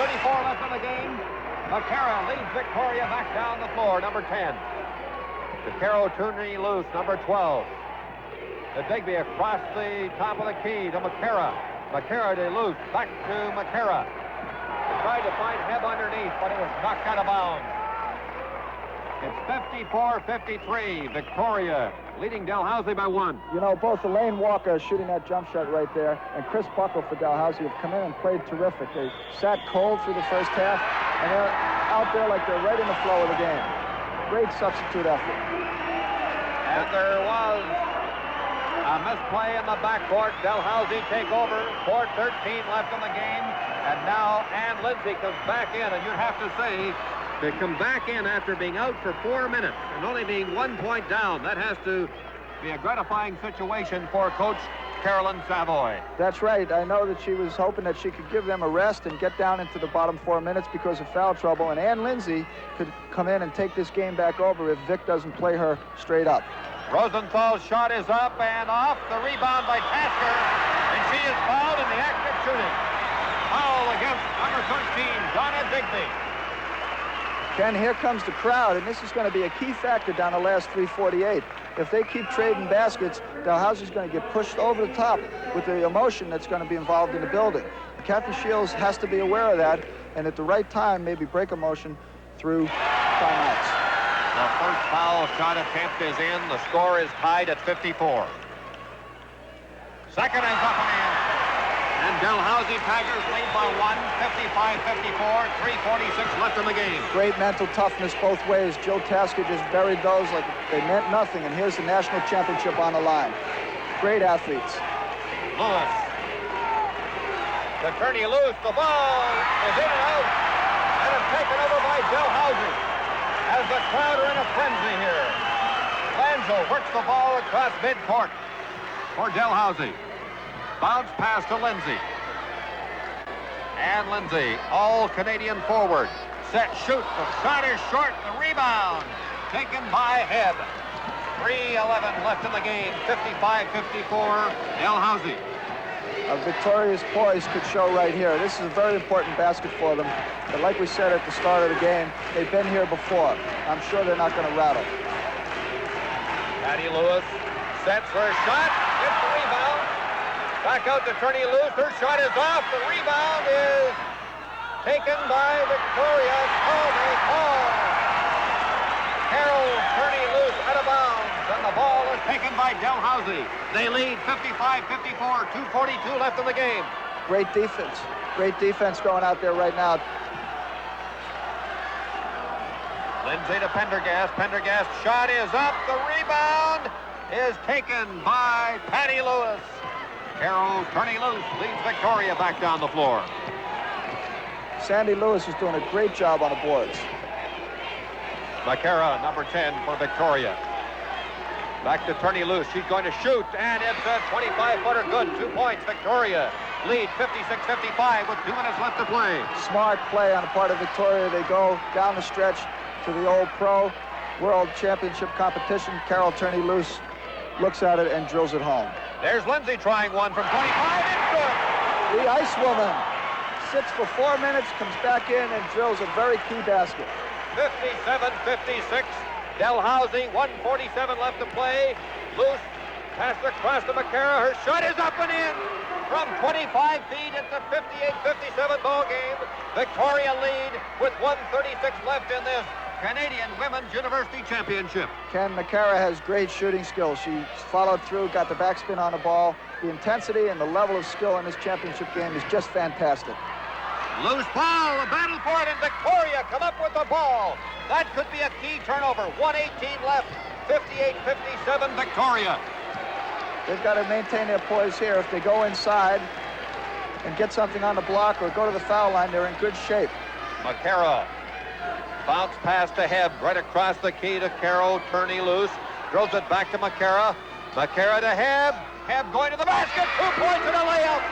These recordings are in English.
1:34 left in the game. McCara leads Victoria back down the floor, number 10. To Ciau turning loose, number 12. To Digby across the top of the key to McCara. McCara to loose, back to McCara. He tried to find Hebb underneath, but it was knocked out of bounds. It's 54-53. Victoria leading Dalhousie by 1. You know, both Elaine Walker shooting that jump shot right there and Chris Buckle for Dalhousie have come in and played terrific. They sat cold through the first half, and they're out there like they're right in the flow of the game. Great substitute effort. And there was a misplay in the backcourt. Dalhousie take over. 4:13 left in the game. And now Ann Lindsay comes back in. And you'd have to say, to come back in after being out for 4 minutes and only being 1 point down, that has to be a gratifying situation for Coach Carolyn Savoy. That's right. I know that she was hoping that she could give them a rest and get down into the bottom 4 minutes because of foul trouble. And Ann Lindsay could come in and take this game back over if Vic doesn't play her straight up. Rosenthal's shot is up and off. The rebound by Tasker. And she is fouled in the act of shooting. Foul against number 13, Donna Digby. Ken, here comes the crowd, and this is going to be a key factor down the last 3:48. If they keep trading baskets, Dalhousie's going to get pushed over the top with the emotion that's going to be involved in the building. Kathy Shields has to be aware of that, and at the right time, maybe break emotion through timeouts. The first foul shot attempt is in. The score is tied at 54. Second is up and in. And Dalhousie Tigers lead by 1, 55-54, 3:46 left in the game. Great mental toughness both ways. Joe Tasker just buried those like they meant nothing, and here's the national championship on the line. Great athletes. Lewis. To Turney loose. The ball is in and out. And it's taken over by Dalhousie. As the crowd are in a frenzy here. Lanzo works the ball across midcourt for Dalhousie. Bounce pass to Lindsay. And Lindsay, all Canadian forward. Set, shoot. The shot is short. The rebound taken by Head. 3:11 left in the game. 55-54. Dalhousie. Victoria's poise could show right here. This is a very important basket for them. But like we said at the start of the game, they've been here before. I'm sure they're not going to rattle. Patty Lewis sets her shot. Gets the rebound. Back out to Turney loose. Her shot is off. The rebound is taken by Victoria. Call. Carol Turney loose out of bounds. And the ball is taken by Dalhousie. They lead 55-54. 2:42 left in the game. Great defense. Great defense going out there right now. Lindsay to Pendergast. Pendergast shot is up. The rebound is taken by Patty Lewis. Carol Turney loose leads Victoria back down the floor. Sandy Lewis is doing a great job on the boards. McCara, number 10 for Victoria. Back to Turney loose. She's going to shoot, and it's a 25-footer good. 2 points. Victoria lead 56-55 with 2 minutes left to play. Smart play on the part of Victoria. They go down the stretch to the old pro world championship competition. Carol Turney loose looks at it and drills it home. There's Lindsay trying one from 25. It's good. The Ice Woman sits for 4 minutes, comes back in and drills a very key basket. 57-56. Dalhousie, 1:47 left to play. Loose, pass across to McCara. Her shot is up and in. From 25 feet, it's a 58-57 ball game. Victoria lead with 1:36 left in this Canadian Women's University Championship. Ken, McCara has great shooting skills. She followed through, got the backspin on the ball. The intensity and the level of skill in this championship game is just fantastic. Loose ball, a battle for it, and Victoria come up with the ball. That could be a key turnover. 1:18 left, 58-57 Victoria. They've got to maintain their poise here. If they go inside and get something on the block or go to the foul line, they're in good shape. McCara, bounce pass to Hebb, right across the key to Carol Turney loose. Drills it back to McCara. McCara to Hebb. Hebb going to the basket. 2 points and a layup.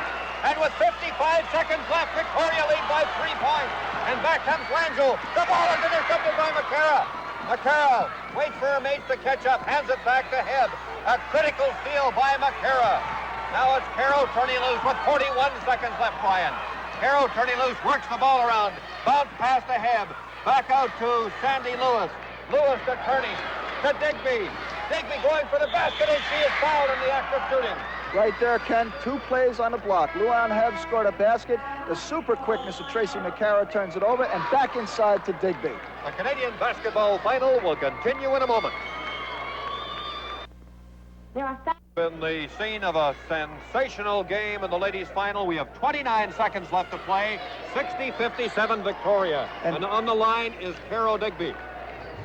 And with 55 seconds left, Victoria lead by 3 points. And back comes Lanzo. The ball is intercepted by McCara. McCara waits for her mates to catch up, hands it back to Hebb. A critical steal by McCara. Now it's Carol Turney loose with 41 seconds left, Brian. Carroll turning loose, works the ball around. Bounce pass to Hebb. Back out to Sandy Lewis. Lewis to Turney. To Digby. Digby going for the basket, and she is fouled in the act of shooting. Right there, Ken, 2 plays on the block. Luann Hebb scored a basket. The super quickness of Tracy McCarra turns it over, and back inside to Digby. The Canadian basketball final will continue in a moment. In the scene of a sensational game in the ladies' final, we have 29 seconds left to play. 60-57 Victoria. And on the line is Carol Digby.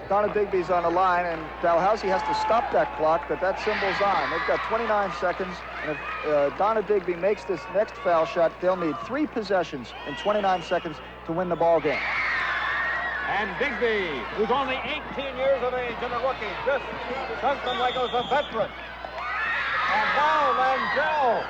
Donna Digby's on the line, and Dalhousie has to stop that clock, but that symbol's on. They've got 29 seconds, and if Donna Digby makes this next foul shot, they'll need 3 possessions in 29 seconds to win the ball game. And Digby, who's only 18 years of age and a rookie, just something like was a veteran. And now Langell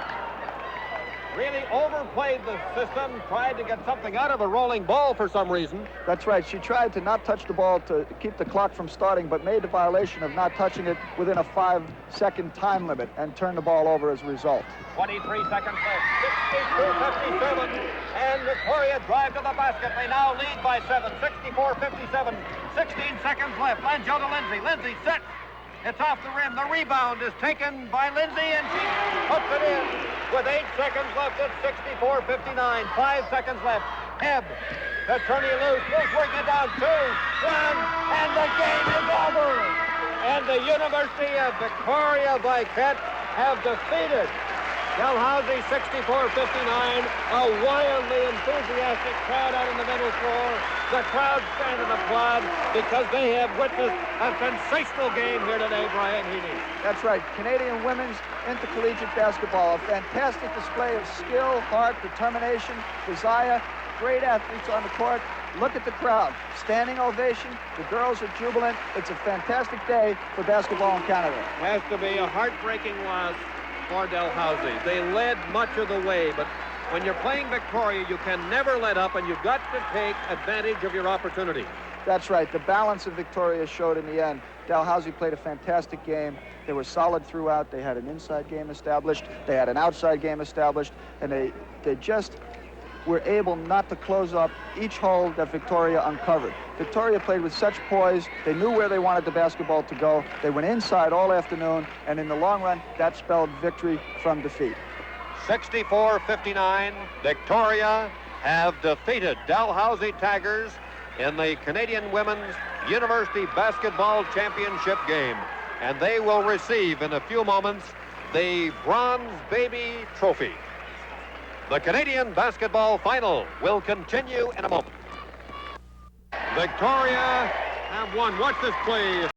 really overplayed the system, tried to get something out of a rolling ball for some reason. That's right. She tried to not touch the ball to keep the clock from starting, but made the violation of not touching it within a 5-second time limit and turned the ball over as a result. 23 seconds left, 62-57, and Victoria drive to the basket. They now lead by 7, 64-57, 16 seconds left. Langell to Lindsay. Lindsay sets. It's off the rim. The rebound is taken by Lindsay, and she puts it in. With 8 seconds left, it's 64-59. 5 seconds left. Hebb to Turney loose. Loose working it down. 2, 1, and the game is over. And the University of Victoria by Kent have defeated Dalhousie 64-59. A wildly enthusiastic crowd out in the middle floor. The crowd stand and applaud because they have witnessed a sensational game here today, Brian Heaney. That's right. Canadian women's intercollegiate basketball. A fantastic display of skill, heart, determination, desire. Great athletes on the court. Look at the crowd. Standing ovation. The girls are jubilant. It's a fantastic day for basketball in Canada. Has to be a heartbreaking loss for Dalhousie. They led much of the way, but when you're playing Victoria, you can never let up, and you've got to take advantage of your opportunity. That's right. The balance of Victoria showed in the end. Dalhousie played a fantastic game. They were solid throughout. They had an inside game established. They had an outside game established, and they just were able not to close up each hole that Victoria uncovered. Victoria played with such poise. They knew where they wanted the basketball to go. They went inside all afternoon, and in the long run, that spelled victory from defeat. 64-59, Victoria have defeated Dalhousie Tigers in the Canadian Women's University Basketball Championship game. And they will receive in a few moments the Bronze Baby Trophy. The Canadian basketball final will continue in a moment. Victoria have won. Watch this play.